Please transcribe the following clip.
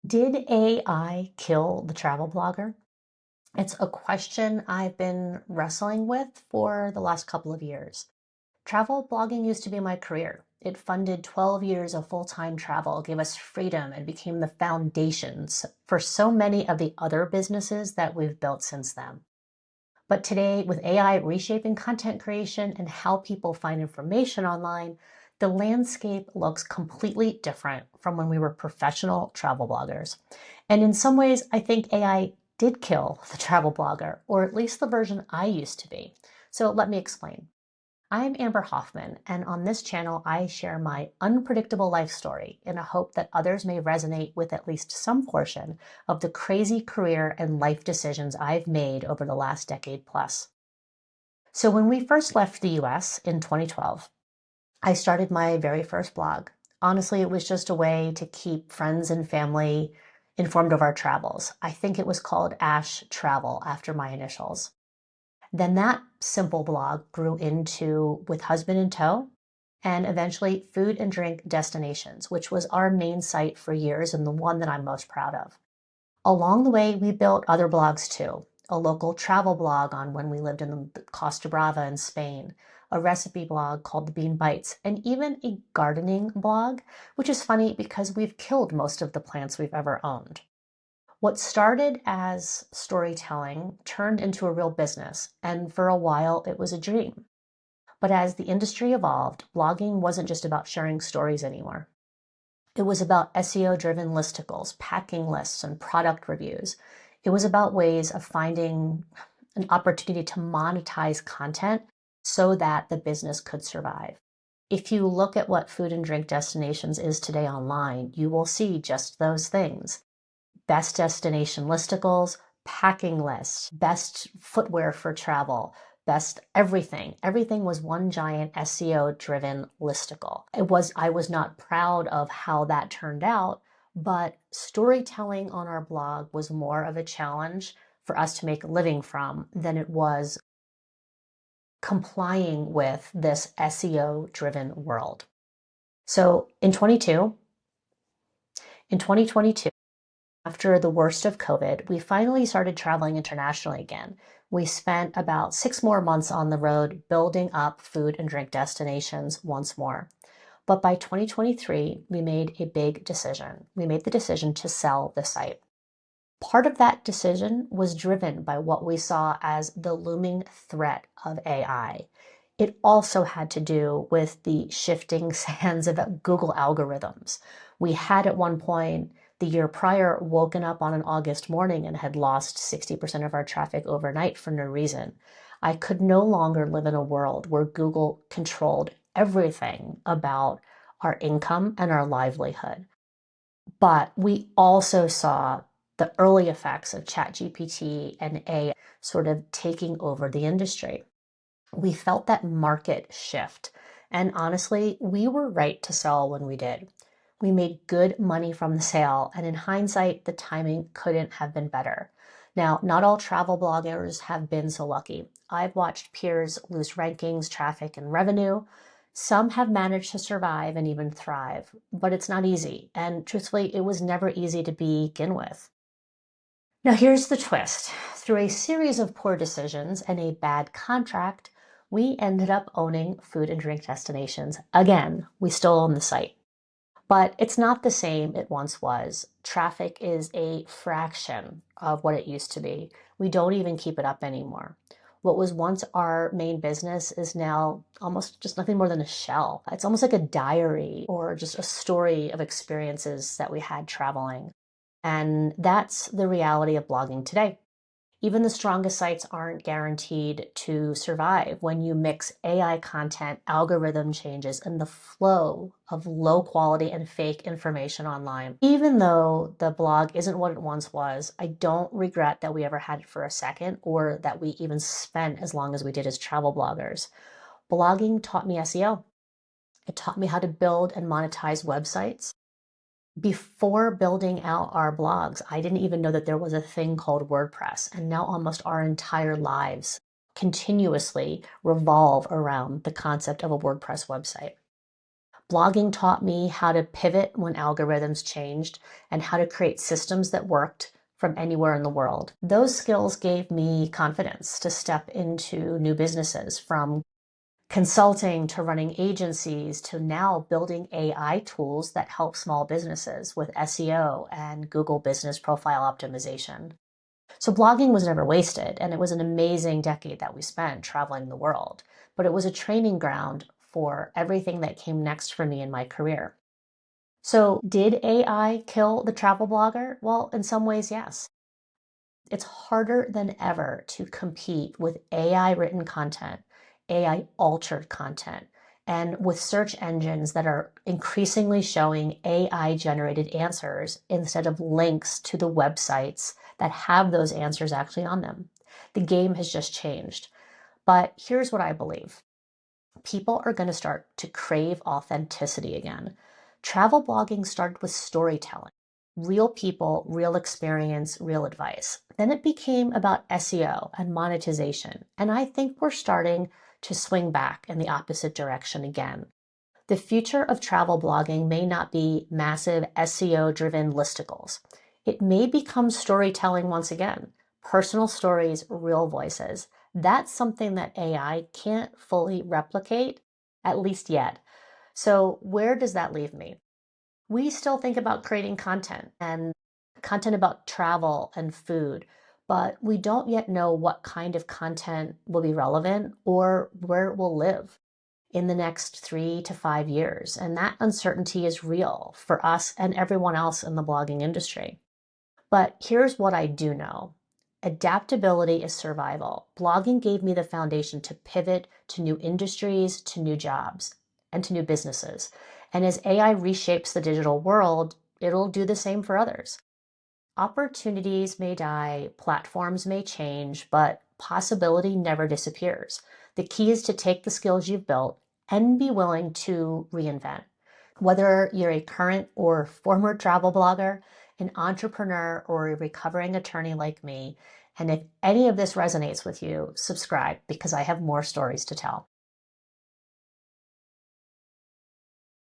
Did AI kill the travel blogger? It's a question I've been wrestling with for the last couple of years. Travel blogging used to be my career. It funded 12 years of full-time travel, gave us freedom, and became the foundations for so many of the other businesses that we've built since then. But today, with AI reshaping content creation and how people find information online, the landscape looks completely different from when we were professional travel bloggers. And in some ways, I think AI did kill the travel blogger, or at least the version I used to be. So let me explain. I'm Amber Hoffman, and on this channel, I share my unpredictable life story in a hope that others may resonate with at least some portion of the crazy career and life decisions I've made over the last decade plus. So when we first left the US in 2012, I started my very first blog. Honestly, it was just a way to keep friends and family informed of our travels. I think it was called Ash Travel after my initials. Then that simple blog grew into With Husband in Tow and eventually Food and Drink Destinations, which was our main site for years and the one that I'm most proud of. Along the way, we built other blogs too. A local travel blog on when we lived in the Costa Brava in Spain, a recipe blog called The Bean Bites, and even a gardening blog, which is funny because we've killed most of the plants we've ever owned. What started as storytelling turned into a real business, and for a while it was a dream. But as the industry evolved, blogging wasn't just about sharing stories anymore. It was about SEO-driven listicles, packing lists, and product reviews. It was about ways of finding an opportunity to monetize content so that the business could survive. If you look at what Food and Drink Destinations is today online, you will see just those things. Best destination listicles, packing lists, best footwear for travel, best everything. Everything was one giant SEO-driven listicle. I was not proud of how that turned out, but storytelling on our blog was more of a challenge for us to make a living from than it was complying with this SEO-driven world. So in 2022, after the worst of COVID, we finally started traveling internationally again. We spent about 6 more months on the road building up Food and Drink Destinations once more. But by 2023, we made a big decision. We made the decision to sell the site. Part of that decision was driven by what we saw as the looming threat of AI. It also had to do with the shifting sands of Google algorithms. We had at one point the year prior woken up on an August morning and had lost 60% of our traffic overnight for no reason. I could no longer live in a world where Google controlled everything about our income and our livelihood. But we also saw the early effects of ChatGPT and AI sort of taking over the industry. We felt that market shift. And honestly, we were right to sell when we did. We made good money from the sale, and in hindsight, the timing couldn't have been better. Now, not all travel bloggers have been so lucky. I've watched peers lose rankings, traffic, and revenue. Some have managed to survive and even thrive, but it's not easy. And truthfully, it was never easy to begin with. Now, here's the twist. Through a series of poor decisions and a bad contract, we ended up owning Food and Drink Destinations. Again, we still own the site. But it's not the same it once was. Traffic is a fraction of what it used to be. We don't even keep it up anymore. What was once our main business is now almost just nothing more than a shell. It's almost like a diary or just a story of experiences that we had traveling. And that's the reality of blogging today. Even the strongest sites aren't guaranteed to survive when you mix AI content, algorithm changes, and the flow of low quality and fake information online. Even though the blog isn't what it once was, I don't regret that we ever had it for a second or that we even spent as long as we did as travel bloggers. Blogging taught me SEO. It taught me how to build and monetize websites. Before building out our blogs, I didn't even know that there was a thing called WordPress, and now almost our entire lives continuously revolve around the concept of a WordPress website. Blogging taught me how to pivot when algorithms changed and how to create systems that worked from anywhere in the world. Those skills gave me confidence to step into new businesses, from consulting to running agencies to now building AI tools that help small businesses with SEO and Google Business Profile Optimization. So blogging was never wasted, and it was an amazing decade that we spent traveling the world, but it was a training ground for everything that came next for me in my career. So did AI kill the travel blogger? Well, in some ways, yes. It's harder than ever to compete with AI written content, AI altered content, and with search engines that are increasingly showing AI generated answers instead of links to the websites that have those answers actually on them. The game has just changed. But here's what I believe: people are going to start to crave authenticity again. Travel blogging started with storytelling, real people, real experience, real advice. Then it became about SEO and monetization. And I think we're starting to swing back in the opposite direction again. The future of travel blogging may not be massive SEO driven listicles. It may become storytelling once again, personal stories, real voices. That's something that AI can't fully replicate, at least yet. So, where does that leave me? We still think about creating content and content about travel and food, but we don't yet know what kind of content will be relevant or where it will live in the next 3 to 5 years. And that uncertainty is real for us and everyone else in the blogging industry. But here's what I do know: adaptability is survival. Blogging gave me the foundation to pivot to new industries, to new jobs, and to new businesses. And as AI reshapes the digital world, it'll do the same for others. Opportunities may die, platforms may change, but possibility never disappears. The key is to take the skills you've built and be willing to reinvent. Whether you're a current or former travel blogger, an entrepreneur, or a recovering attorney like me, and if any of this resonates with you, subscribe because I have more stories to tell.